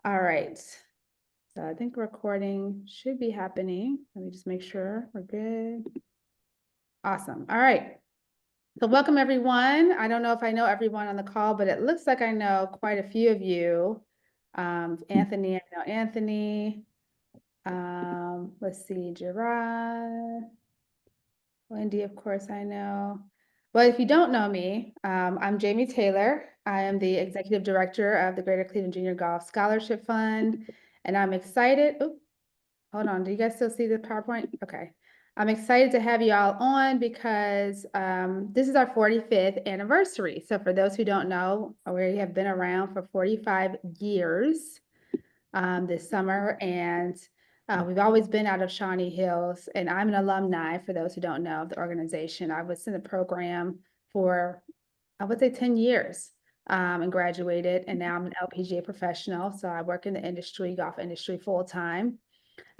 All right. So I think recording should be happening. Let me just make sure we're good. Awesome. All right. So welcome everyone. I don't know if I know everyone on the call, but it looks like I know quite a few of you. Anthony, I know Anthony. Let's see, Gerard. Wendy, of course, I know. Well, if you don't know me, I'm Jamie Taylor. I am the executive director of the Greater Cleveland Junior Golf Scholarship Fund, and I'm excited. Oop, hold on, do you guys still see the PowerPoint? Okay. I'm excited to have you all on because this is our 45th anniversary. So for those who don't know, we have been around for 45 years this summer, and we've always been out of Shawnee Hills, and I'm an alumni, for those who don't know, of the organization. I was in the program for, I would say 10 years, and graduated, and now I'm an LPGA professional, so I work in the industry, golf industry, full-time.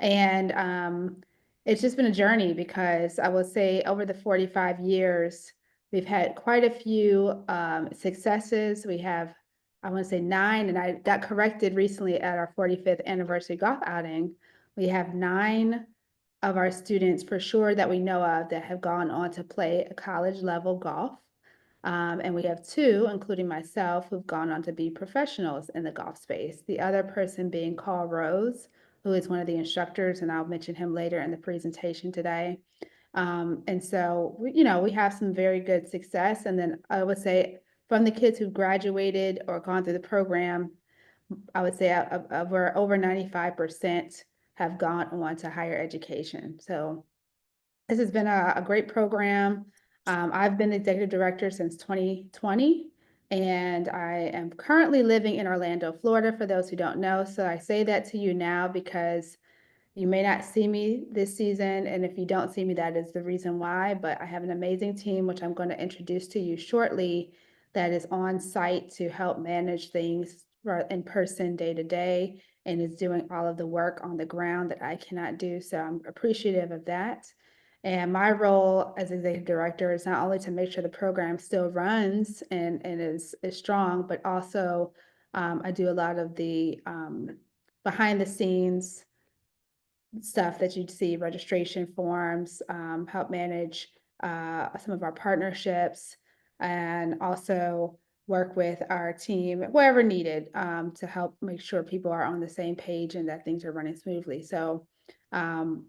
And it's just been a journey because I would say over the 45 years, we've had quite a few successes. We have, I want to say 9, and I got corrected recently at our 45th anniversary golf outing. We have 9 of our students for sure that we know of that have gone on to play a college level golf. And we have 2, including myself, who've gone on to be professionals in the golf space. The other person being Carl Rose, who is one of the instructors, and I'll mention him later in the presentation today. And so, we have some very good success. And then I would say from the kids who graduated or gone through the program, I would say over 95% have gone on to higher education. So this has been a great program. I've been the executive director since 2020, and I am currently living in Orlando, Florida, for those who don't know. So I say that to you now because you may not see me this season, and if you don't see me, that is the reason why. But I have an amazing team, which I'm going to introduce to you shortly, that is on site to help manage things in person day to day and is doing all of the work on the ground that I cannot do. So I'm appreciative of that. And my role as executive director is not only to make sure the program still runs and is strong, but also I do a lot of the behind the scenes stuff that you'd see, registration forms, help manage some of our partnerships, and also work with our team wherever needed to help make sure people are on the same page and that things are running smoothly. So um,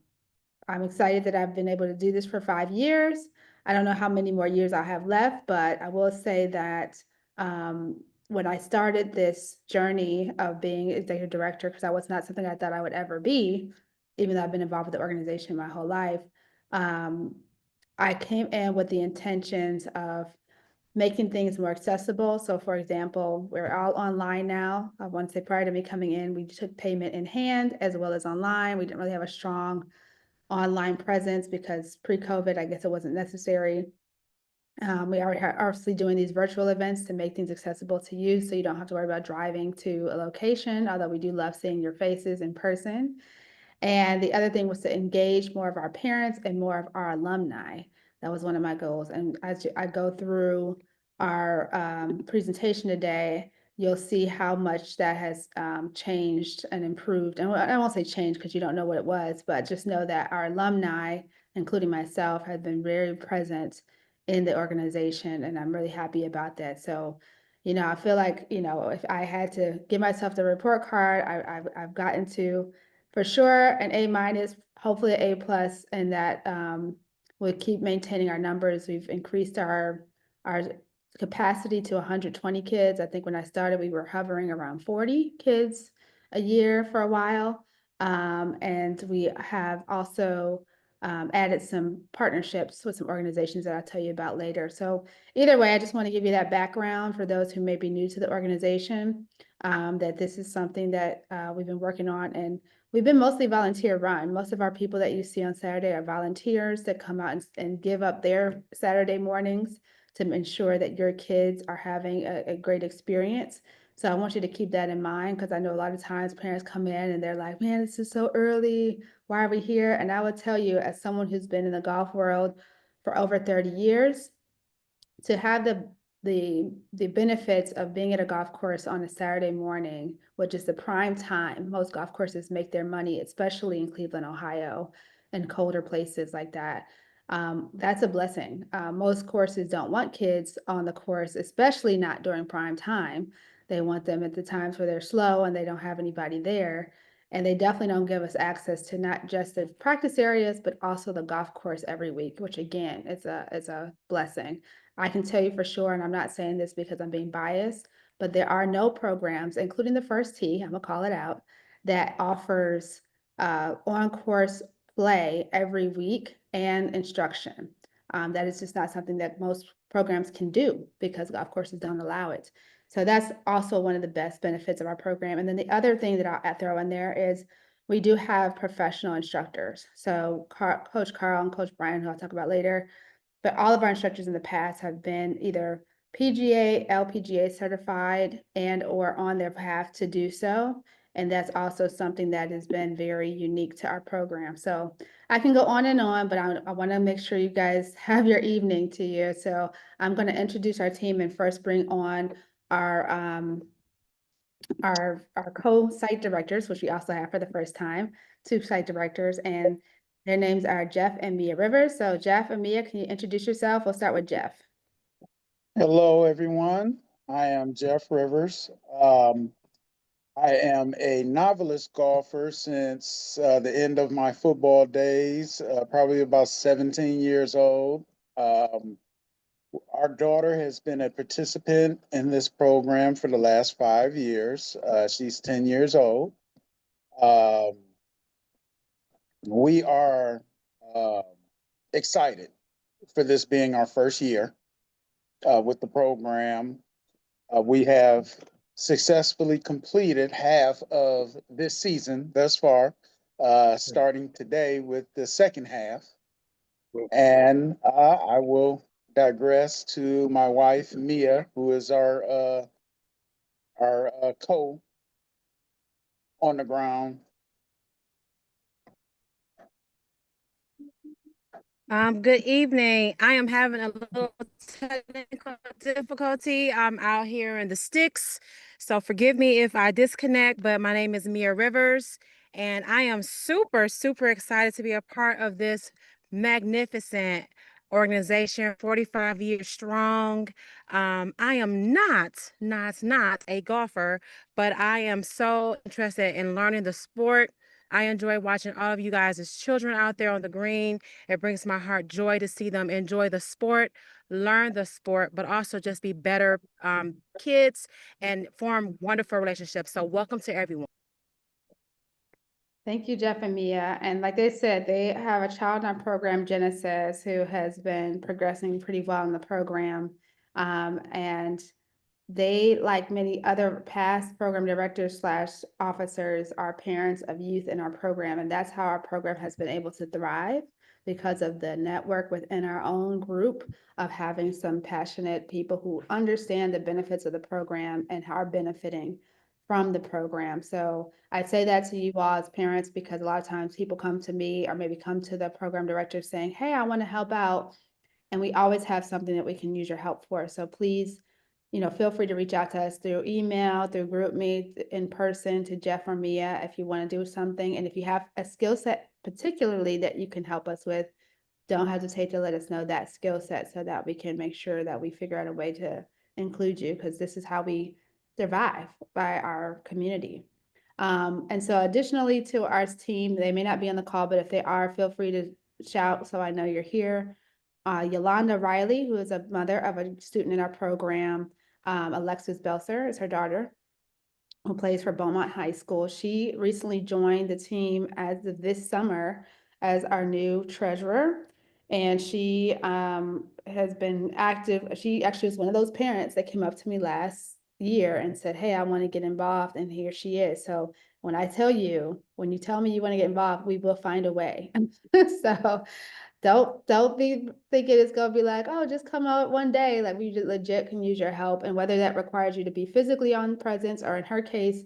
I'm excited that I've been able to do this for 5 years. I don't know how many more years I have left, but I will say that when I started this journey of being executive director, because that was not something I thought I would ever be, even though I've been involved with the organization my whole life, um, I came in with the intentions of making things more accessible. So for example, we're all online now. I want to say prior to me coming in, we took payment in hand as well as online. We didn't really have a strong online presence because pre-COVID, I guess it wasn't necessary. We already are obviously doing these virtual events to make things accessible to you so you don't have to worry about driving to a location, although we do love seeing your faces in person. And the other thing was to engage more of our parents and more of our alumni. That was one of my goals. And as I go through our presentation today, you'll see how much that has changed and improved. And I won't say changed because you don't know what it was, but just know that our alumni, including myself, have been very present in the organization. And I'm really happy about that. So, I feel like, if I had to give myself the report card, I've gotten to for sure an A-, hopefully an A+, and that we'll keep maintaining our numbers. We've increased our capacity to 120 kids. I think when I started, we were hovering around 40 kids a year for a while. And we have also added some partnerships with some organizations that I'll tell you about later. So either way, I just want to give you that background for those who may be new to the organization, that this is something that we've been working on, and we've been mostly volunteer run. Most of our people that you see on Saturday are volunteers that come out and give up their Saturday mornings to ensure that your kids are having a great experience. So I want you to keep that in mind because I know a lot of times parents come in and they're like, man, this is so early. Why are we here? And I will tell you, as someone who's been in the golf world for over 30 years, to have the the benefits of being at a golf course on a Saturday morning, which is the prime time. Most golf courses make their money, especially in Cleveland, Ohio, and colder places like that. That's a blessing. Most courses don't want kids on the course, especially not during prime time. They want them at the times where they're slow and they don't have anybody there. And they definitely don't give us access to not just the practice areas, but also the golf course every week, which again, is a blessing. I can tell you for sure, and I'm not saying this because I'm being biased, but there are no programs, including the First Tee, I'm gonna call it out, that offers on-course play every week and instruction. That is just not something that most programs can do because golf courses don't allow it. So that's also one of the best benefits of our program. And then the other thing that I'll throw in there is we do have professional instructors. So Coach Carl and Coach Brian, who I'll talk about later, but all of our instructors in the past have been either PGA, LPGA certified and or on their path to do so. And that's also something that has been very unique to our program. So I can go on and on, but I want to make sure you guys have your evening to you. So I'm going to introduce our team and first bring on our co-site directors, which we also have for the first time, two site directors, and their names are Jeff and Mia Rivers. So Jeff and Mia, can you introduce yourself? We'll start with Jeff. Hello, everyone. I am Jeff Rivers. I am a novelist golfer since the end of my football days, probably about 17 years old. Our daughter has been a participant in this program for the last 5 years. She's 10 years old. Um, we are excited for this being our first year with the program. We have successfully completed half of this season thus far, starting today with the second half. And I will digress to my wife, Mia, who is our co on the ground. Good evening. I am having a little technical difficulty. I'm out here in the sticks, so forgive me if I disconnect, but my name is Mia Rivers, and I am super, super excited to be a part of this magnificent organization, 45 years strong. I am not a golfer, but I am so interested in learning the sport. I enjoy watching all of you guys as children out there on the green. It brings my heart joy to see them enjoy the sport, learn the sport, but also just be better kids and form wonderful relationships. So welcome to everyone. Thank you, Jeff and Mia. And like they said, they have a child on program, Genesis, who has been progressing pretty well in the program. And they, like many other past program directors slash officers, are parents of youth in our program. And that's how our program has been able to thrive because of the network within our own group of having some passionate people who understand the benefits of the program and are benefiting from the program. So I'd say that to you all as parents, because a lot of times people come to me or maybe come to the program director saying, hey, I want to help out. And we always have something that we can use your help for. So please, feel free to reach out to us through email, through GroupMe, in person, to Jeff or Mia if you want to do something. And if you have a skill set particularly that you can help us with, don't hesitate to let us know that skill set so that we can make sure that we figure out a way to include you, because this is how we survive by our community. And so additionally to our team, they may not be on the call, but if they are, feel free to shout so I know you're here. Yolanda Riley, who is a mother of a student in our program. Alexis Belser is her daughter, who plays for Beaumont High School. She recently joined the team as of this summer as our new treasurer. And she has been active. She actually was one of those parents that came up to me last year and said, hey, I want to get involved. And here she is. So when you tell me you want to get involved, we will find a way. So don't be thinking it's gonna be like, oh, just come out one day. Like, we just legit can use your help. And whether that requires you to be physically on presence, or in her case,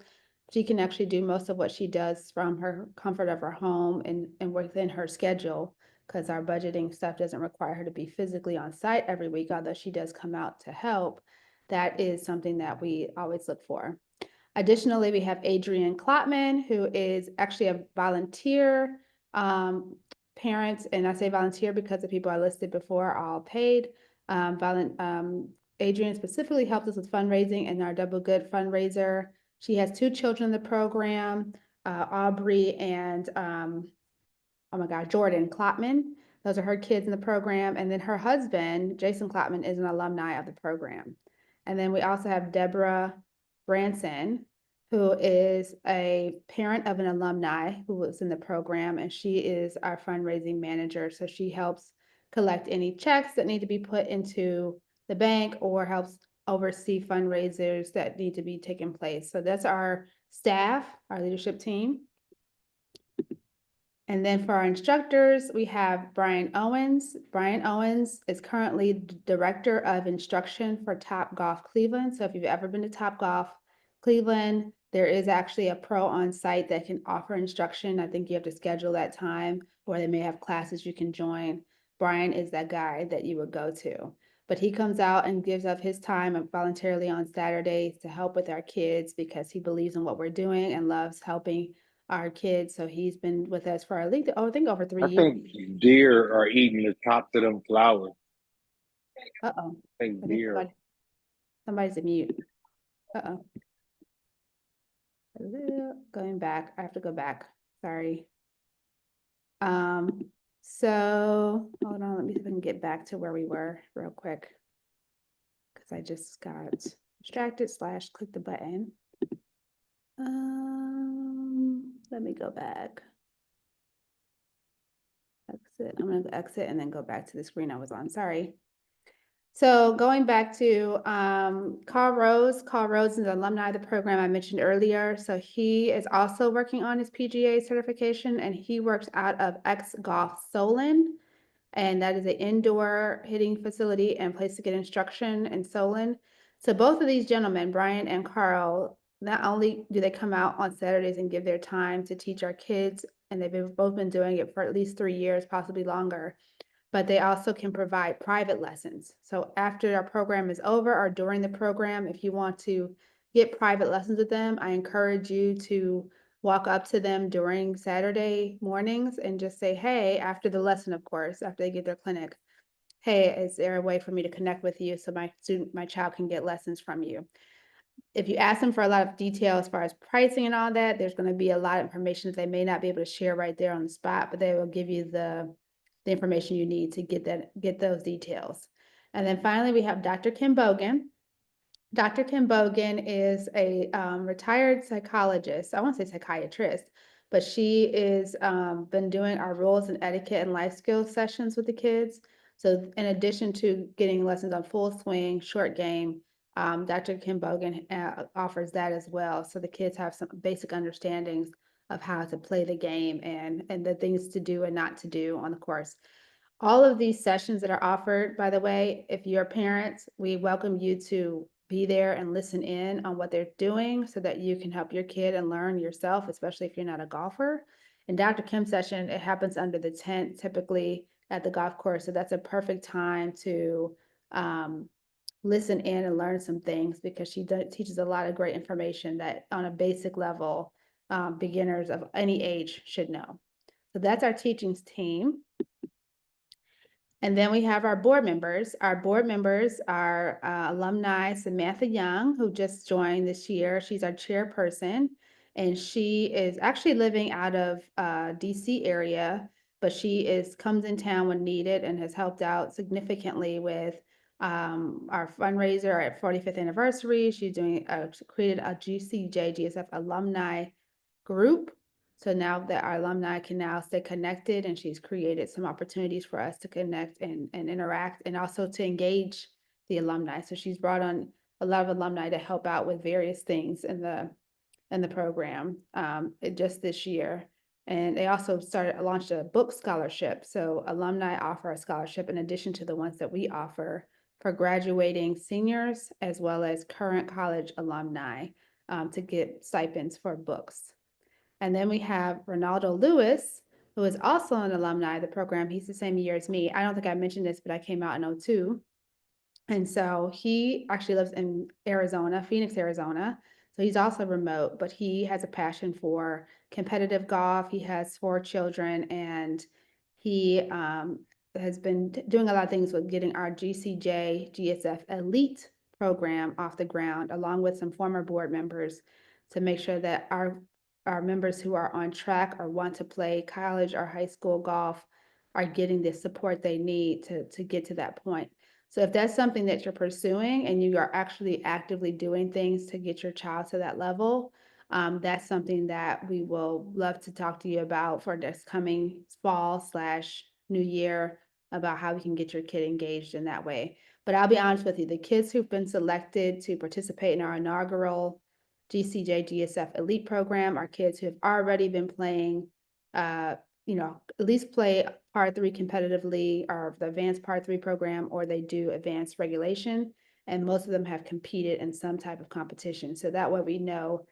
she can actually do most of what she does from her comfort of her home and within her schedule, because our budgeting stuff doesn't require her to be physically on site every week, although she does come out to help. That is something that we always look for. Additionally, we have Adrienne Klotman, who is actually a volunteer parent, and I say volunteer because the people I listed before are all paid. Adrienne specifically helped us with fundraising and our Double Good fundraiser. She has 2 children in the program, Aubrey and oh my God, Jordan Klotman. Those are her kids in the program. And then her husband, Jason Klotman, is an alumni of the program. And then we also have Deborah Branson, who is a parent of an alumni who was in the program, and she is our fundraising manager. So she helps collect any checks that need to be put into the bank or helps oversee fundraisers that need to be taking place. So that's our staff, our leadership team. And then for our instructors, we have Brian Owens. Brian Owens is currently Director of Instruction for Top Golf Cleveland. So if you've ever been to Top Golf Cleveland, there is actually a pro on site that can offer instruction. I think you have to schedule that time, or they may have classes you can join. Brian is that guy that you would go to. But he comes out and gives up his time voluntarily on Saturdays to help with our kids because he believes in what we're doing and loves helping our kids. So he's been with us for I think over 3 I years. think deer are eating the tops of them flowers. Uh-oh. I think I think deer. somebody's a mute. Uh-oh. Going back. I have to go back. Sorry. So hold on, let me see if I can get back to where we were real quick. Because I just got distracted / clicked the button. Let me go back. Exit. I'm going to exit and then go back to the screen I was on. Sorry. So going back to Carl Rose. Carl Rose is an alumni of the program I mentioned earlier. So he is also working on his PGA certification, and he works out of X Golf Solon. And that is an indoor hitting facility and place to get instruction in Solon. So both of these gentlemen, Brian and Carl, not only do they come out on Saturdays and give their time to teach our kids, and they've both been doing it for at least 3 years, possibly longer, but they also can provide private lessons. So after our program is over or during the program, if you want to get private lessons with them, I encourage you to walk up to them during Saturday mornings and just say, hey, after the lesson, of course, after they get their clinic, hey, is there a way for me to connect with you so my child can get lessons from you? If you ask them for a lot of detail as far as pricing and all that, there's going to be a lot of information that they may not be able to share right there on the spot, but they will give you the information you need to get those details. And then finally, we have Dr. Kim Bogan. Dr. Kim Bogan is a retired psychologist. I won't say psychiatrist, but she is been doing our rules and etiquette and life skills sessions with the kids. So in addition to getting lessons on full swing, short game, Dr. Kim Bogan offers that as well. So the kids have some basic understandings of how to play the game and the things to do and not to do on the course. All of these sessions that are offered, by the way, if you're parents, we welcome you to be there and listen in on what they're doing so that you can help your kid and learn yourself, especially if you're not a golfer. And Dr. Kim's session, it happens under the tent, typically at the golf course. So that's a perfect time to listen in and learn some things because she teaches a lot of great information that on a basic level, beginners of any age should know. So that's our teachings team. And then we have our board members. Our board members are alumni Samantha Young, who just joined this year. She's our chairperson, and she is actually living out of DC area, but she comes in town when needed and has helped out significantly with our fundraiser at 45th anniversary. She's created a GSF alumni group. So now that our alumni can now stay connected, and she's created some opportunities for us to connect and interact and also to engage the alumni. So she's brought on a lot of alumni to help out with various things in the program just this year. And they also launched a book scholarship. So alumni offer a scholarship in addition to the ones that we offer for graduating seniors as well as current college alumni to get stipends for books. And then we have Ronaldo Lewis, who is also an alumni of the program. He's the same year as me. I don't think I mentioned this, but I came out in '02. And so he actually lives in Arizona, Phoenix, Arizona. So he's also remote, but he has a passion for competitive golf. He has 4 children, and he has been doing a lot of things with getting our GCJ GSF Elite program off the ground, along with some former board members, to make sure that our members who are on track or want to play college or high school golf are getting the support they need to get to that point. So if that's something that you're pursuing and you are actually actively doing things to get your child to that level, that's something that we will love to talk to you about for this coming fall/new year, about how we can get your kid engaged in that way. But I'll be honest with you, the kids who've been selected to participate in our inaugural GCJ GSF Elite program are kids who have already been playing, at least play Par 3 competitively, or the advanced Par 3 program, or they do advanced regulation. And most of them have competed in some type of competition. So that way we know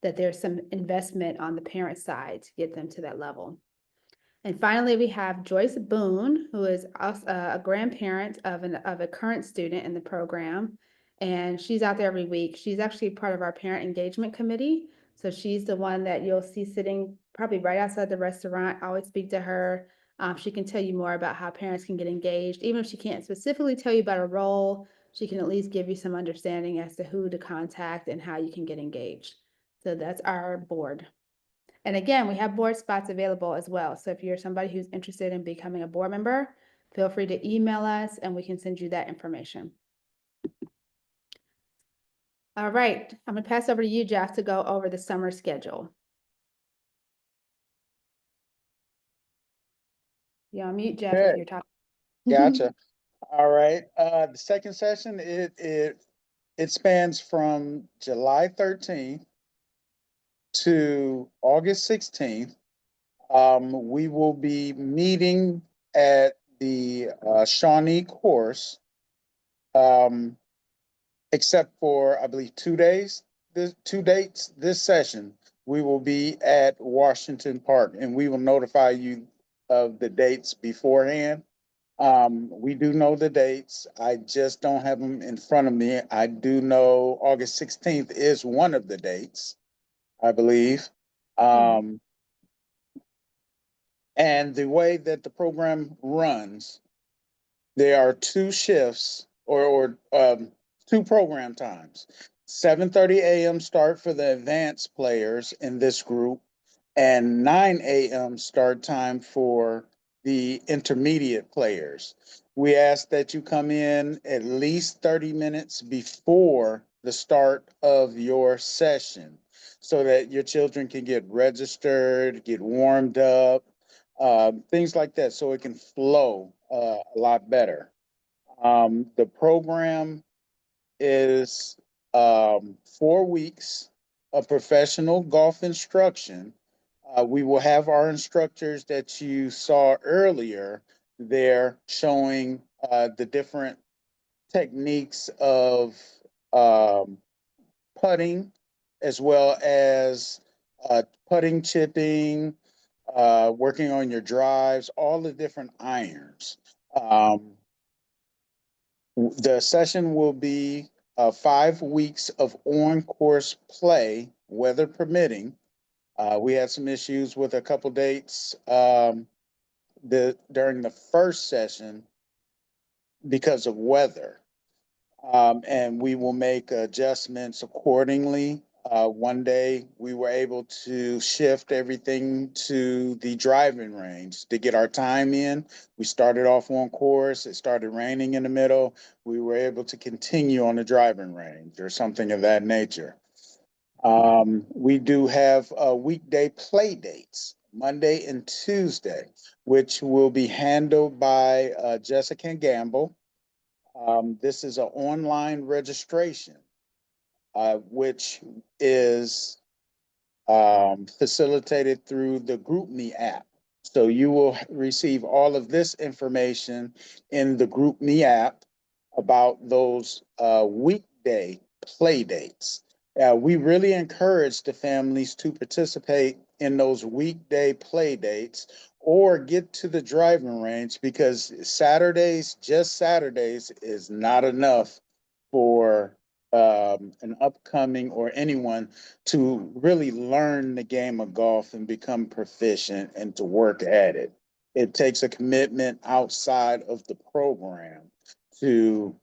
that there's some investment on the parent side to get them to that level. And finally, we have Joyce Boone, who is also a grandparent of a current student in the program. And she's out there every week. She's actually part of our parent engagement committee. So she's the one that you'll see sitting probably right outside the restaurant. I always speak to her. She can tell you more about how parents can get engaged. Even if she can't specifically tell you about a role, she can at least give you some understanding as to who to contact and how you can get engaged. So that's our board. And again, we have board spots available as well. So if you're somebody who's interested in becoming a board member, feel free to email us and we can send you that information. All right, I'm gonna pass over to you, Jeff, to go over the summer schedule. You're on mute, Jeff, if Okay. you're talking. Gotcha. All right. The second session, it spans from July 13th to August 16th. We will be meeting at the Shawnee course, except for, I believe, 2 days, 2 dates this session. We will be at Washington Park, and we will notify you of the dates beforehand. We do know the dates. I just don't have them in front of me. I do know August 16th is one of the dates, I believe. And the way that the program runs, there are 2 shifts or 2 program times. 7:30 a.m. start for the advanced players in this group, and 9 a.m. start time for the intermediate players. We ask that you come in at least 30 minutes before the start of your session so that your children can get registered, get warmed up, things like that, so it can flow a lot better. The program is 4 weeks of professional golf instruction. We will have our instructors that you saw earlier there showing the different techniques of putting, as well as putting, chipping, working on your drives, all the different irons. The session will be 5 weeks of on-course play, weather permitting. We had some issues with a couple dates during the first session because of weather. And we will make adjustments accordingly. One day we were able to shift everything to the driving range to get our time in. We started off on course. It started raining in the middle. We were able to continue on the driving range or something of that nature. We do have weekday play dates, Monday and Tuesday, which will be handled by Jessica Gamble. This is an online registration, which is facilitated through the GroupMe app. So you will receive all of this information in the GroupMe app about those weekday play dates. We really encourage the families to participate in those weekday play dates or get to the driving range, because Saturdays, just Saturdays, is not enough for an upcoming or anyone to really learn the game of golf and become proficient and to work at it. It takes a commitment outside of the program to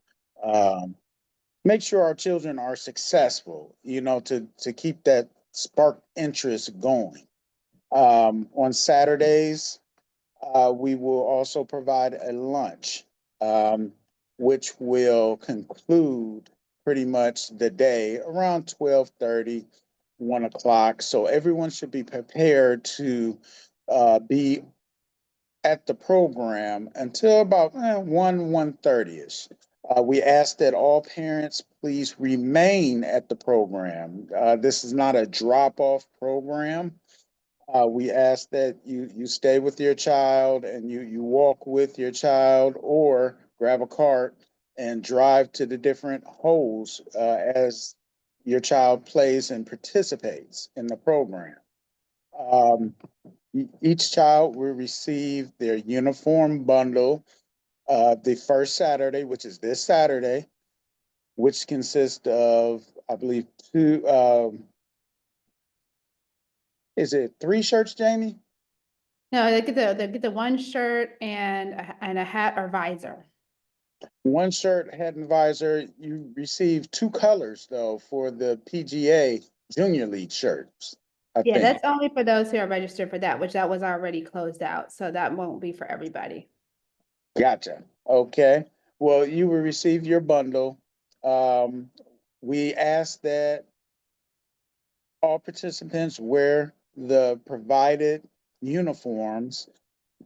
um, make sure our children are successful, to keep that spark interest going. On Saturdays, we will also provide a lunch, which will conclude pretty much the day around 12:30, 1 o'clock. So everyone should be prepared to be at the program until about 1:30ish. We ask that all parents please remain at the program. This is not a drop-off program. We ask that you stay with your child and you walk with your child, or grab a cart and drive to the different holes as your child plays and participates in the program. Um, each child will receive their uniform bundle the first Saturday, which is this Saturday, which consists of, I believe, is it 3 shirts, Jamie? No, they get the one shirt and a hat or visor. 1 shirt, hat and visor. You receive 2 colors though for the PGA Junior League shirts, I Yeah, think. that's only for those who are registered for that, which that was already closed out, so that won't be for everybody. Gotcha. Okay. Well, you will receive your bundle. Um, we ask that all participants wear the provided uniforms.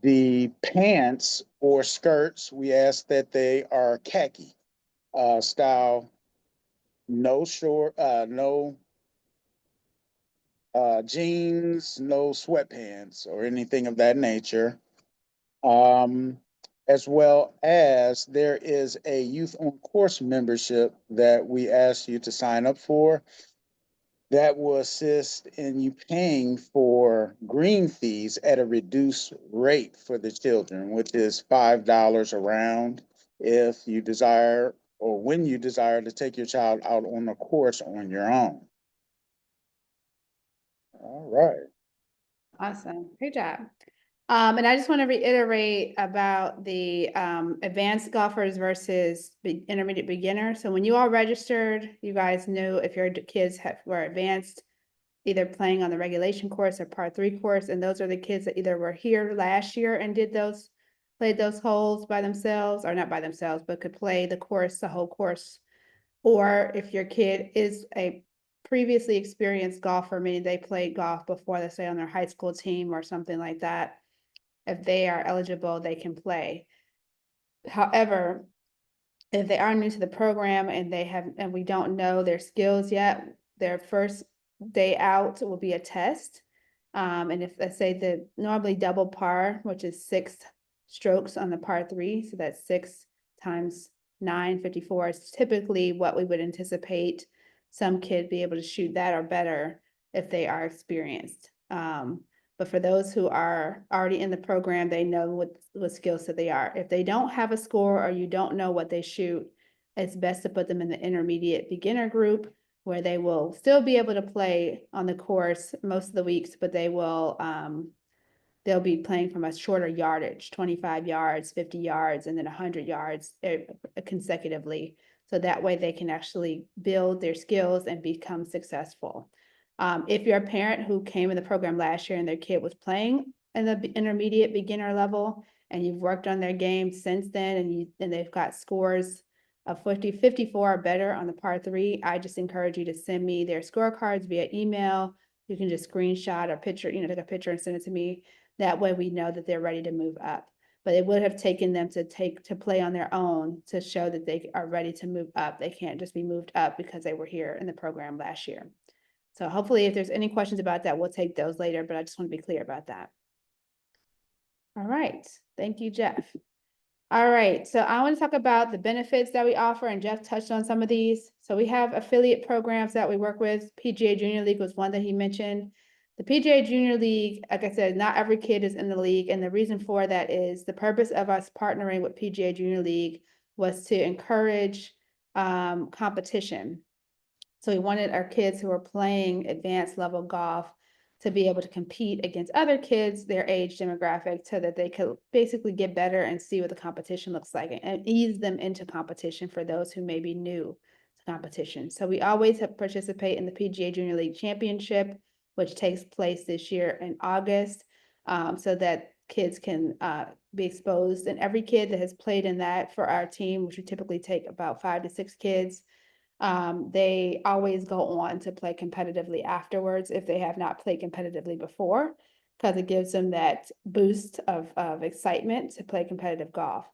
The pants or skirts, we ask that they are khaki style, no short, no jeans, no sweatpants or anything of that nature. Um, as well as there is a youth on course membership that we ask you to sign up for, that will assist in you paying for green fees at a reduced rate for the children, which is $5 a round if you desire, or when you desire to take your child out on a course on your own. All right. Awesome, great job. And I just want to reiterate about the advanced golfers versus intermediate beginner. So when you all registered, you guys knew if your kids were advanced, either playing on the regulation course or par 3 course, and those are the kids that either were here last year and played those holes by themselves, or not by themselves, but could play the whole course. Or if your kid is a previously experienced golfer, meaning they played golf before, let's say on their high school team or something like that, if they are eligible, they can play. However, if they are new to the program and we don't know their skills yet, their first day out will be a test. And if, let's say, the normally double par, which is 6 strokes on the par 3, so that's 6 times 9, 54 is typically what we would anticipate some kid be able to shoot that or better if they are experienced. But for those who are already in the program, they know what skill set they are. If they don't have a score or you don't know what they shoot, it's best to put them in the intermediate beginner group, where they will still be able to play on the course most of the weeks, but they'll be playing from a shorter yardage, 25 yards, 50 yards, and then 100 yards consecutively. So that way they can actually build their skills and become successful. If you're a parent who came in the program last year and their kid was playing in the intermediate beginner level, and you've worked on their game since then, and they've got scores of 54 or better on the par 3, I just encourage you to send me their scorecards via email. You can just screenshot a picture, take a picture and send it to me. That way we know that they're ready to move up. But it would have taken them to play on their own to show that they are ready to move up. They can't just be moved up because they were here in the program last year. So hopefully if there's any questions about that, we'll take those later, but I just want to be clear about that. All right, thank you, Jeff. All right, so I want to talk about the benefits that we offer, and Jeff touched on some of these. So we have affiliate programs that we work with. PGA Junior League was one that he mentioned. The PGA Junior League, like I said, not every kid is in the league, and the reason for that is the purpose of us partnering with PGA Junior League was to encourage competition. So we wanted our kids who are playing advanced level golf to be able to compete against other kids, their age demographic, so that they could basically get better and see what the competition looks like and ease them into competition for those who may be new to competition. So we always have participate in the PGA Junior League Championship, which takes place this year in August, so that kids can be exposed. And every kid that has played in that for our team, which we typically take about 5 to 6 kids, they always go on to play competitively afterwards if they have not played competitively before, because it gives them that boost of excitement to play competitive golf.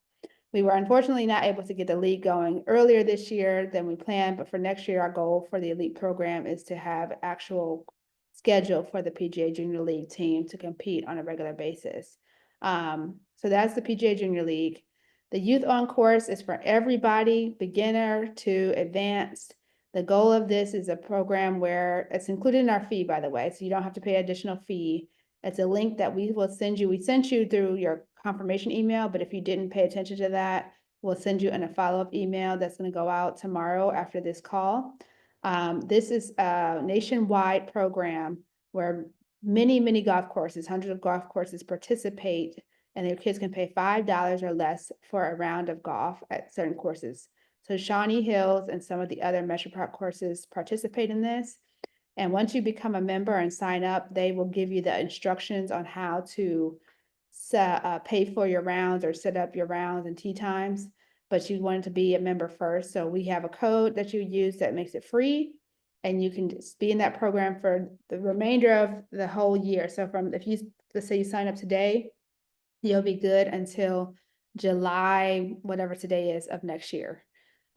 We were unfortunately not able to get the league going earlier this year than we planned, but for next year, our goal for the elite program is to have actual schedule for the PGA Junior League team to compete on a regular basis. So that's the PGA Junior League. The Youth On Course is for everybody, beginner to advanced. The goal of this is a program where it's included in our fee, by the way, so you don't have to pay additional fee. It's a link that we will send you. We sent you through your confirmation email, but if you didn't pay attention to that, we'll send you in a follow-up email that's going to go out tomorrow after this call. This is a nationwide program where many golf courses, hundreds of golf courses participate, and their kids can pay $5 or less for a round of golf at certain courses. So Shawnee Hills and some of the other Metro Park courses participate in this. And once you become a member and sign up, they will give you the instructions on how to pay for your rounds or set up your rounds and tee times. But you want to be a member first. So we have a code that you use that makes it free. And you can just be in that program for the remainder of the whole year. So let's say you sign up today, you'll be good until July, whatever today is, of next year.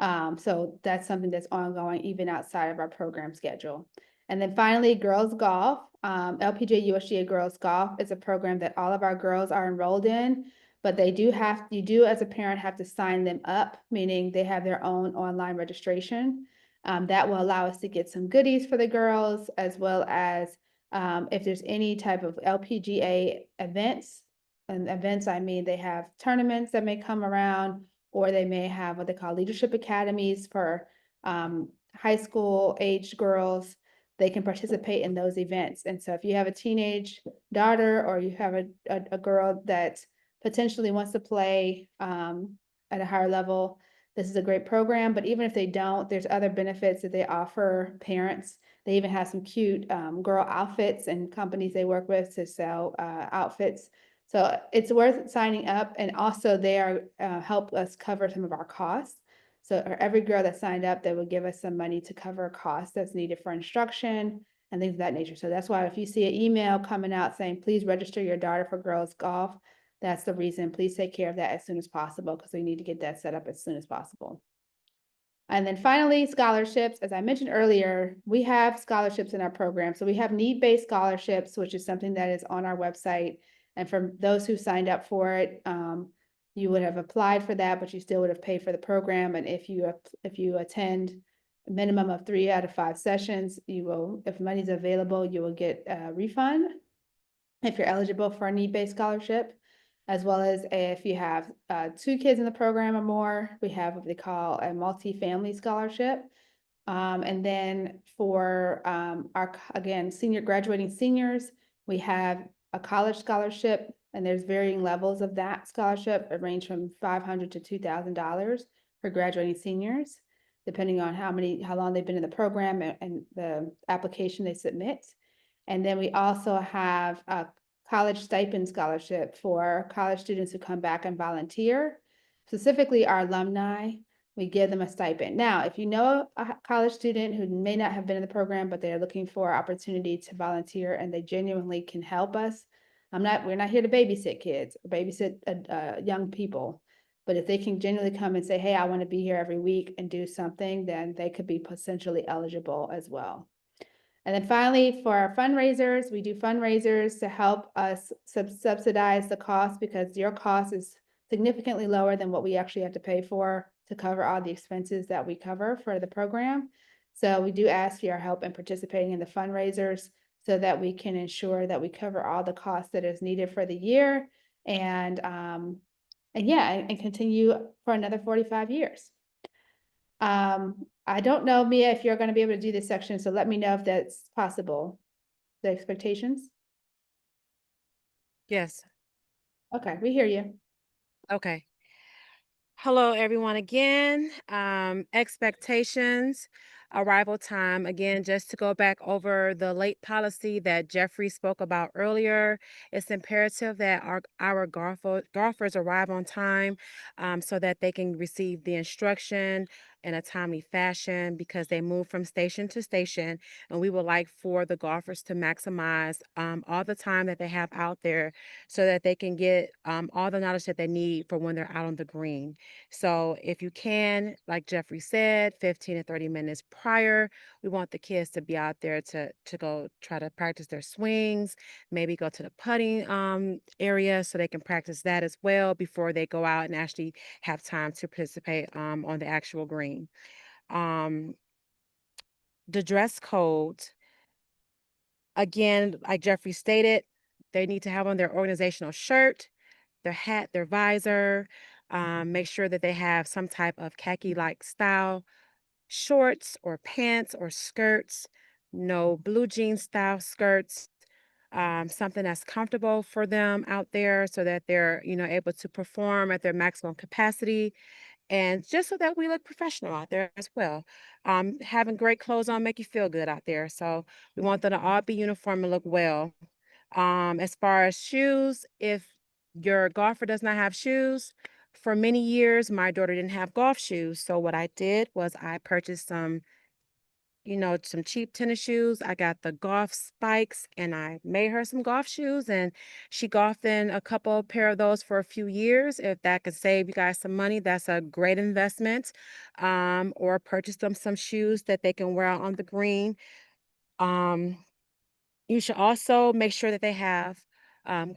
So that's something that's ongoing even outside of our program schedule. And then finally, Girls Golf. LPGA USGA Girls Golf is a program that all of our girls are enrolled in, but you do as a parent have to sign them up, meaning they have their own online registration. That will allow us to get some goodies for the girls, as well as if there's any type of LPGA events. And events, I mean, they have tournaments that may come around, or they may have what they call leadership academies for high school aged girls. They can participate in those events. And so if you have a teenage daughter, or you have a girl that potentially wants to play at a higher level, this is a great program. But even if they don't, there's other benefits that they offer parents. They even have some cute girl outfits and companies they work with to sell outfits. So it's worth signing up, and also they are help us cover some of our costs. So every girl that signed up, they will give us some money to cover costs that's needed for instruction and things of that nature. So that's why if you see an email coming out saying, please register your daughter for girls golf, that's the reason. Please take care of that as soon as possible, because we need to get that set up as soon as possible. And then finally, scholarships. As I mentioned earlier, we have scholarships in our program. So we have need-based scholarships, which is something that is on our website. And for those who signed up for it, you would have applied for that, but you still would have paid for the program. And if you attend a minimum of 3 out of 5 sessions, if money's available, you will get a refund if you're eligible for a need-based scholarship, as well as if you have 2 kids in the program or more. We have what they call a multi-family scholarship. And then for our, again, graduating seniors, we have a college scholarship, and there's varying levels of that scholarship. It range from $500 to $2,000 for graduating seniors, depending on how long they've been in the program and the application they submit. And then we also have a college stipend scholarship for college students who come back and volunteer, specifically our alumni. We give them a stipend. Now, if you know a college student who may not have been in the program, but they're looking for opportunity to volunteer and they genuinely can help us, we're not here to babysit kids, babysit young people. But if they can genuinely come and say, hey, I want to be here every week and do something, then they could be potentially eligible as well. And then finally, for our fundraisers, we do fundraisers to help us subsidize the cost, because your cost is significantly lower than what we actually have to pay for to cover all the expenses that we cover for the program. So we do ask for your help in participating in the fundraisers so that we can ensure that we cover all the costs that is needed for the year and yeah, and continue for another 45 years. I don't know, Mia, if you're gonna be able to do this section, so let me know if that's possible. The expectations? Yes. Okay, we hear you. Okay. Hello, everyone, again. Expectations, arrival time. Again, just to go back over the late policy that Jeffrey spoke about earlier, it's imperative that our golfers arrive on time so that they can receive the instruction in a timely fashion because they move from station to station. And we would like for the golfers to maximize all the time that they have out there so that they can get all the knowledge that they need for when they're out on the green. So if you can, like Jeffrey said, 15 to 30 minutes prior, we want the kids to be out there to go try to practice their swings, maybe go to the putting area so they can practice that as well before they go out and actually have time to participate on the actual green. The dress code, again, like Jeffrey stated, they need to have on their organizational shirt, their hat, their visor, make sure that they have some type of khaki-like style shorts or pants or skirts, no blue jean style skirts, something that's comfortable for them out there so that they're, able to perform at their maximum capacity and just so that we look professional out there as well. Having great clothes on make you feel good out there. So we want them to all be uniform and look well. As far as shoes, if your golfer does not have shoes, for many years, my daughter didn't have golf shoes. So what I did was I purchased some cheap tennis shoes. I got the golf spikes and I made her some golf shoes and she golfed in a couple pair of those for a few years. If that could save you guys some money, that's a great investment. Or purchase them some shoes that they can wear out on the green. Um, you should also make sure that they have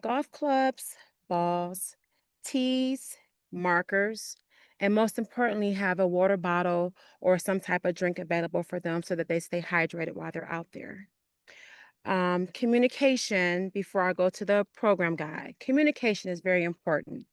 golf clubs, balls, tees, markers, and most importantly, have a water bottle or some type of drink available for them so that they stay hydrated while they're out there. Communication, before I go to the program guide, communication is very important.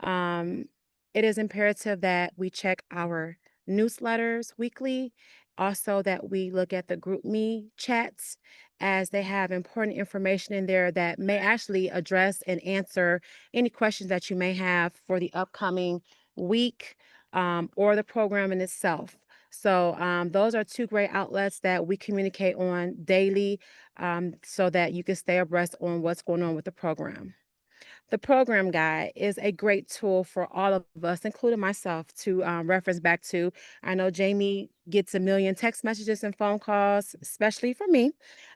Um, it is imperative that we check our newsletters weekly, also that we look at the GroupMe chats as they have important information in there that may actually address and answer any questions that you may have for the upcoming week or the program in itself. So those are two great outlets that we communicate on daily so that you can stay abreast on what's going on with the program. The program guide is a great tool for all of us, including myself, to reference back to. I know Jamie gets a million text messages and phone calls, especially from me,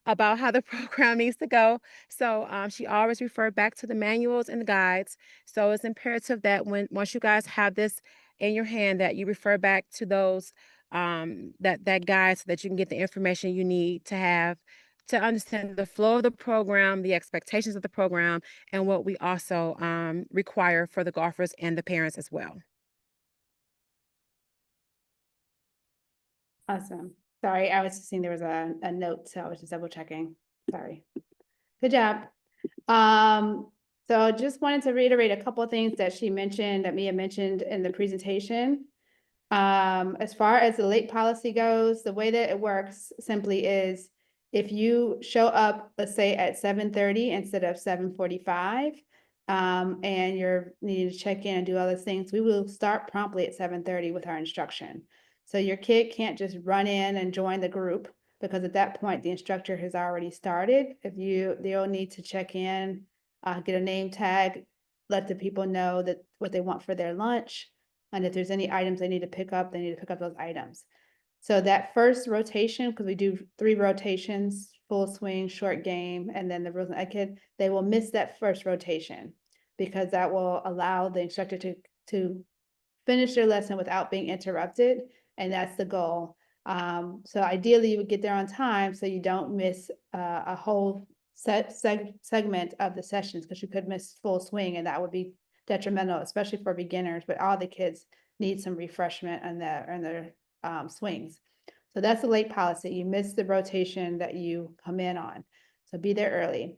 about how the program needs to go. So she always referred back to the manuals and the guides. So it's imperative that once you guys have this in your hand, that you refer back to those that guide so that you can get the information you need to have to understand the flow of the program, the expectations of the program, and what we also require for the golfers and the parents as well. Awesome. Sorry, I was just seeing there was a note, so I was just double checking. Sorry. Good job. So just wanted to reiterate a couple of things that she mentioned, that Mia mentioned in the presentation. As far as the late policy goes, the way that it works simply is if you show up, let's say at 7:30 instead of 7:45, and you're needing to check in and do all those things, we will start promptly at 7:30 with our instruction. So your kid can't just run in and join the group because at that point the instructor has already started. They'll need to check in, get a name tag, let the people know that what they want for their lunch. And if there's any items they need to pick up, they need to pick up those items. So that first rotation, because we do 3 rotations, full swing, short game, and then the rules and etiquette, they will miss that first rotation because that will allow the instructor to finish their lesson without being interrupted. And that's the goal. So ideally you would get there on time so you don't miss a whole segment of the sessions because you could miss full swing and that would be detrimental, especially for beginners, but all the kids need some refreshment on their swings. So that's the late policy. You miss the rotation that you come in on. So be there early.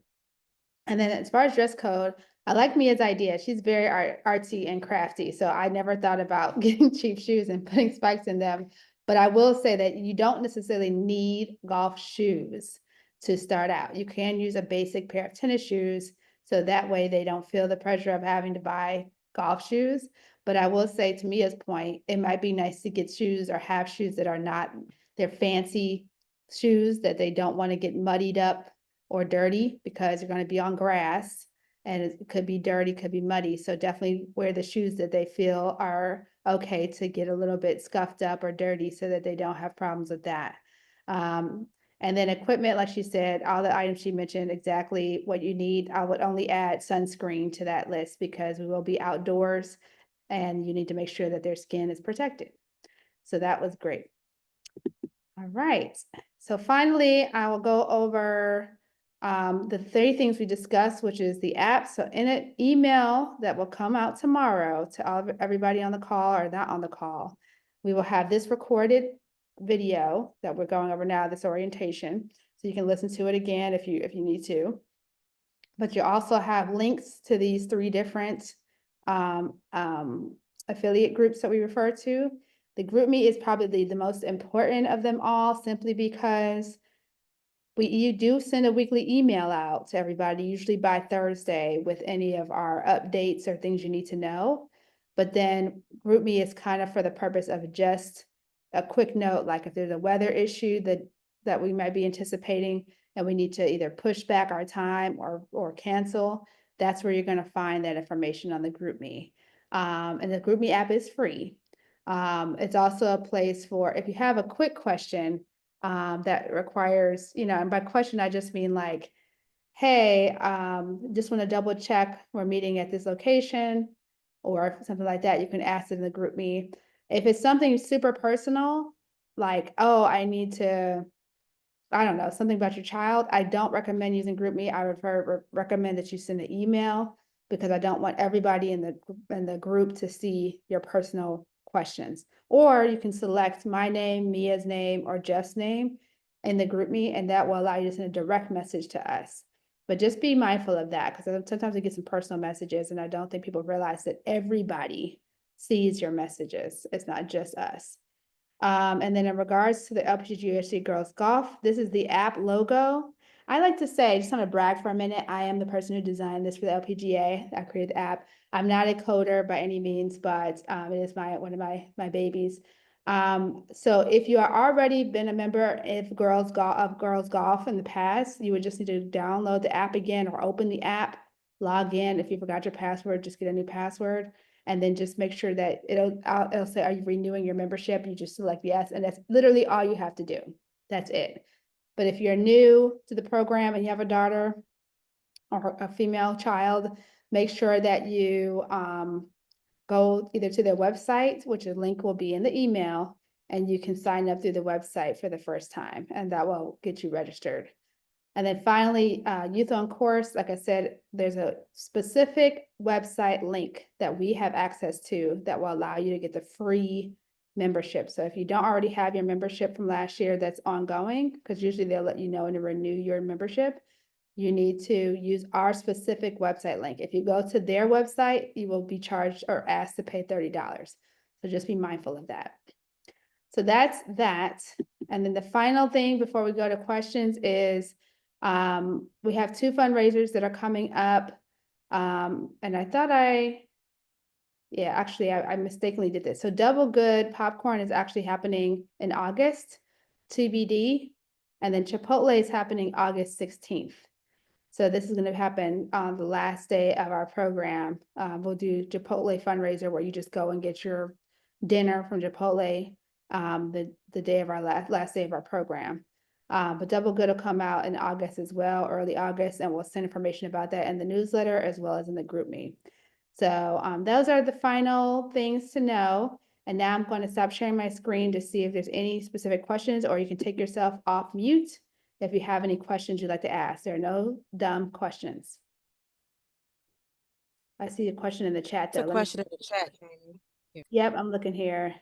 And then as far as dress code, I like Mia's idea. She's very artsy and crafty. So I never thought about getting cheap shoes and putting spikes in them. But I will say that you don't necessarily need golf shoes to start out. You can use a basic pair of tennis shoes. So that way they don't feel the pressure of having to buy golf shoes. But I will say, to Mia's point, it might be nice to get shoes or have shoes that are not, they're fancy shoes that they don't want to get muddied up or dirty, because you're going to be on grass and it could be dirty, could be muddy. So definitely wear the shoes that they feel are okay to get a little bit scuffed up or dirty, so that they don't have problems with that. And then equipment, like she said, all the items she mentioned, exactly what you need. I would only add sunscreen to that list, because we will be outdoors and you need to make sure that their skin is protected. So that was great. All right, so finally, I will go over the 3 things we discussed, which is the app. So in an email that will come out tomorrow to everybody on the call or not on the call, we will have this recorded video that we're going over now, this orientation. So you can listen to it again if you need to. But you also have links to these 3 different affiliate groups that we refer to. The GroupMe is probably the most important of them all, simply because you do send a weekly email out to everybody, usually by Thursday, with any of our updates or things you need to know. But then GroupMe is kind of for the purpose of just a quick note, like if there's a weather issue that we might be anticipating and we need to either push back our time or cancel, that's where you're going to find that information on the GroupMe. And the GroupMe app is free. It's also a place for, if you have a quick question that requires, and by question, I just mean like, hey, just want to double check we're meeting at this location or something like that, you can ask it in the GroupMe. If it's something super personal, like, oh, I need to, I don't know, something about your child, I don't recommend using GroupMe. I would recommend that you send an email, because I don't want everybody in the group to see your personal questions. Or you can select my name, Mia's name, or Jeff's name in the GroupMe, and that will allow you to send a direct message to us. But just be mindful of that, because sometimes we get some personal messages, and I don't think people realize that everybody sees your messages. It's not just us. And then in regards to the LPGA Girls Golf, this is the app logo. I like to say, just want to brag for a minute, I am the person who designed this for the LPGA. I created the app. I'm not a coder by any means, but it is one of my babies. So if you are already been a member of Girls Golf in the past, you would just need to download the app again or open the app, log in. If you forgot your password, just get a new password. And then just make sure that it'll say, are you renewing your membership? You just select yes, and that's literally all you have to do. That's it. But if you're new to the program and you have a daughter or a female child, make sure that you go either to their website, which a link will be in the email, and you can sign up through the website for the first time, and that will get you registered. And then finally, Youth on Course, like I said, there's a specific website link that we have access to that will allow you to get the free membership. So if you don't already have your membership from last year that's ongoing, because usually they'll let you know when to renew your membership, you need to use our specific website link. If you go to their website, you will be charged or asked to pay $30. So just be mindful of that. So that's that. And then the final thing before we go to questions is we have 2 fundraisers that are coming up. And I thought yeah, actually I mistakenly did this. So Double Good Popcorn is actually happening in August, TBD. And then Chipotle is happening August 16th. So this is going to happen on the last day of our program. We'll do Chipotle fundraiser where you just go and get your dinner from Chipotle the day of our last day of our program. But Double Good will come out in August as well, early August, and we'll send information about that in the newsletter as well as in the GroupMe. So those are the final things to know. And now I'm going to stop sharing my screen to see if there's any specific questions, or you can take yourself off mute if you have any questions you'd like to ask. There are no dumb questions. I see a question in the chat though. It's a question in the chat, Jamie. Yep, I'm looking here.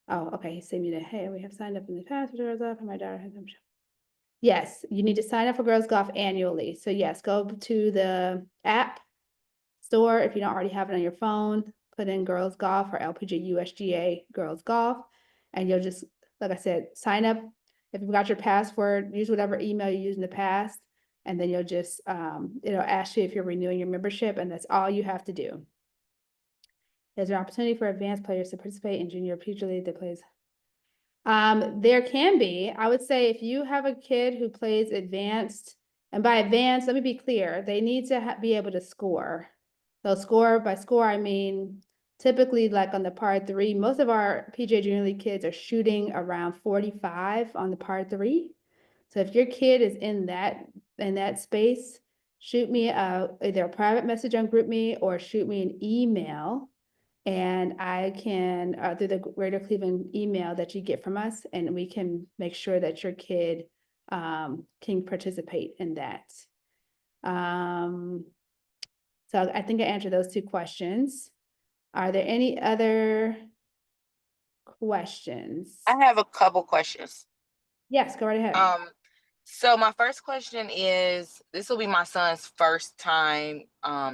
Oh, okay, he sent me the, hey, we have signed up in the past, up, and my daughter has them. Yes, you need to sign up for Girls Golf annually. So yes, go to the app store if you don't already have it on your phone, put in Girls Golf or LPGA USGA Girls Golf, and you'll just, like I said, sign up. If you've got your password, use whatever email you used in the past, and then you'll just, it'll ask you if you're renewing your membership, and that's all you have to do. There's an opportunity for advanced players to participate in junior Future League that plays. There can be, I would say if you have a kid who plays advanced, and by advanced, let me be clear, they need to be able to score. So score, by score, I mean, typically like on the par three, most of our PGA Junior League kids are shooting around 45 on the par three. So if your kid is in that space, shoot me either a private message on GroupMe or shoot me an email. And I can, through the Greater Cleveland email that you get from us, and we can make sure that your kid can participate in that. So I think I answered those two questions. Are there any other questions? I have a couple questions. Yes, go right ahead. So my first question is, this will be my son's first time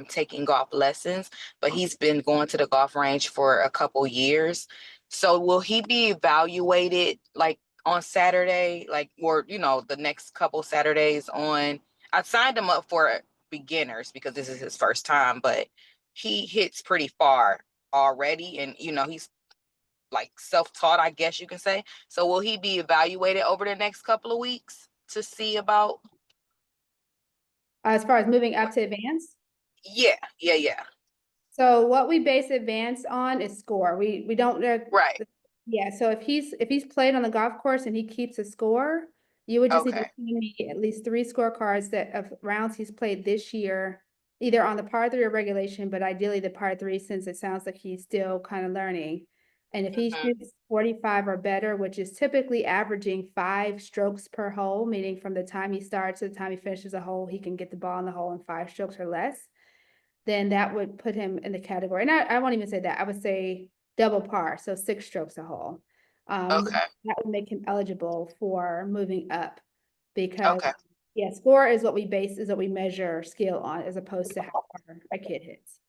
taking golf lessons, but he's been going to the golf range for a couple years. So will he be evaluated like on Saturday, like, or the next couple Saturdays on? I signed him up for beginners because this is his first time, but he hits pretty far already, and he's like self-taught, I guess you can say. So will he be evaluated over the next couple of weeks to see about? As far as moving up to advanced? Yeah. So what we base advanced on is score. We don't Right. Yeah, so if he's played on the golf course and he keeps a score, you would just need to Okay. send me at least 3 scorecards of rounds he's played this year, either on the par three or regulation, but ideally the par three, since it sounds like he's still kind of learning. And if he Mhm. shoots 45 or better, which is typically averaging 5 strokes per hole, meaning from the time he starts to the time he finishes a hole, he can get the ball in the hole in 5 strokes or less, then that would put him in the category. And I won't even say that. I would say double par, so 6 strokes a hole. Okay. That would make him eligible for moving up because, Okay. yeah, score is what we measure skill on, as opposed to how far a kid hits.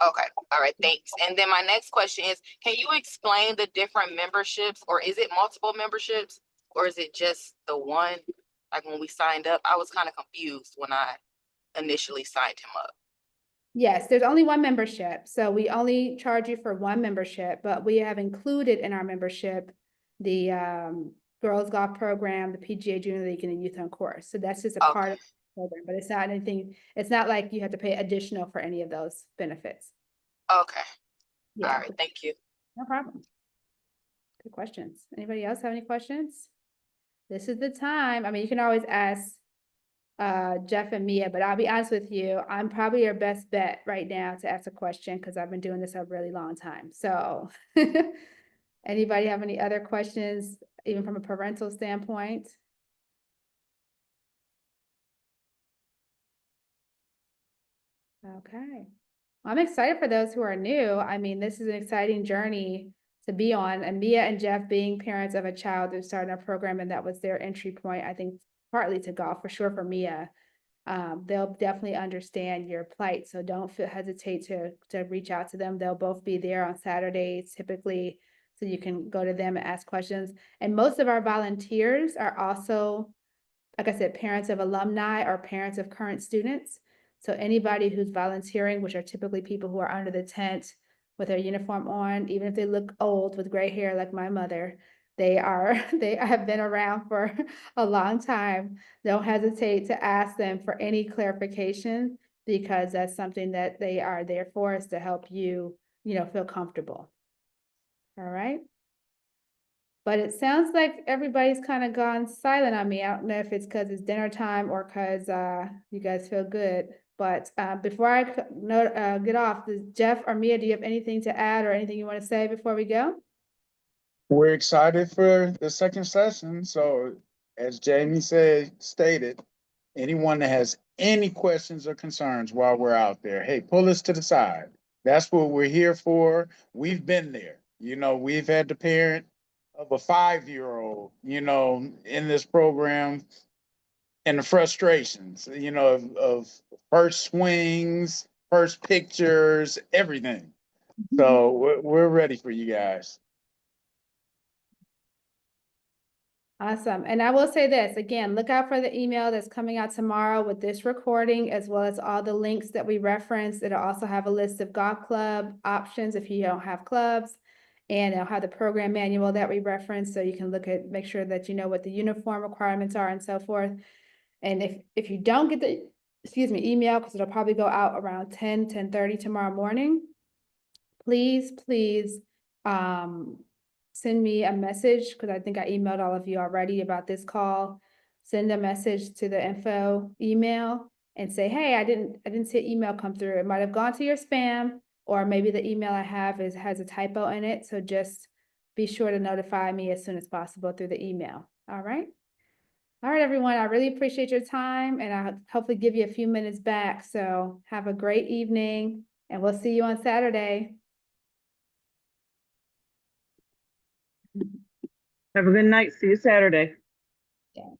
Okay. All right. Thanks. And then my next question is, can you explain the different memberships, or is it multiple memberships, or is it just the one? Like when we signed up, I was kind of confused when I initially signed him up. Yes, there's only one membership, so we only charge you for one membership, but we have included in our membership the girls golf program, the PGA Junior League, and the Youth on Course. So that's just a part of the program, but it's not anything. It's not like you have to pay additional for any of those benefits. Okay. Yeah. All right. Thank you. No problem. Good questions. Anybody else have any questions? This is the time. I mean, you can always ask Jeff and Mia, but I'll be honest with you, I'm probably your best bet right now to ask a question because I've been doing this a really long time. So anybody have any other questions, even from a parental standpoint? Okay. I'm excited for those who are new. I mean, this is an exciting journey to be on, and Mia and Jeff being parents of a child who started our program, and that was their entry point, I think partly to golf, for sure for Mia. They'll definitely understand your plight, so don't hesitate to reach out to them. They'll both be there on Saturdays typically, so you can go to them and ask questions. And most of our volunteers are also, like I said, parents of alumni or parents of current students. So anybody who's volunteering, which are typically people who are under the tent with their uniform on, even if they look old with gray hair like my mother, they have been around for a long time. Don't hesitate to ask them for any clarification, because that's something that they are there for, is to help you, feel comfortable. All right. But it sounds like everybody's kind of gone silent on me. I don't know if it's because it's dinner time or because you guys feel good. But before I get off, does Jeff or Mia, do you have anything to add or anything you want to say before we go? We're excited for the second session. So as Jamie stated, anyone that has any questions or concerns while we're out there, hey, pull us to the side. That's what we're here for. We've been there. We've had to parent of a 5-year-old, in this program, and the frustrations, of first swings, first pictures, everything. So we're ready for you guys. Awesome. And I will say this, again, look out for the email that's coming out tomorrow with this recording, as well as all the links that we referenced. It'll also have a list of golf club options if you don't have clubs. And it'll have the program manual that we referenced, so you can make sure that you know what the uniform requirements are and so forth. And if you don't get the, email, because it'll probably go out around 10:30 tomorrow morning, please, send me a message, because I think I emailed all of you already about this call. Send a message to the info email and say, hey, I didn't see an email come through. It might have gone to your spam, or maybe the email I have has a typo in it. So just be sure to notify me as soon as possible through the email. All right. All right, everyone. I really appreciate your time, and I'll hopefully give you a few minutes back. So have a great evening, and we'll see you on Saturday. Have a good night. See you Saturday.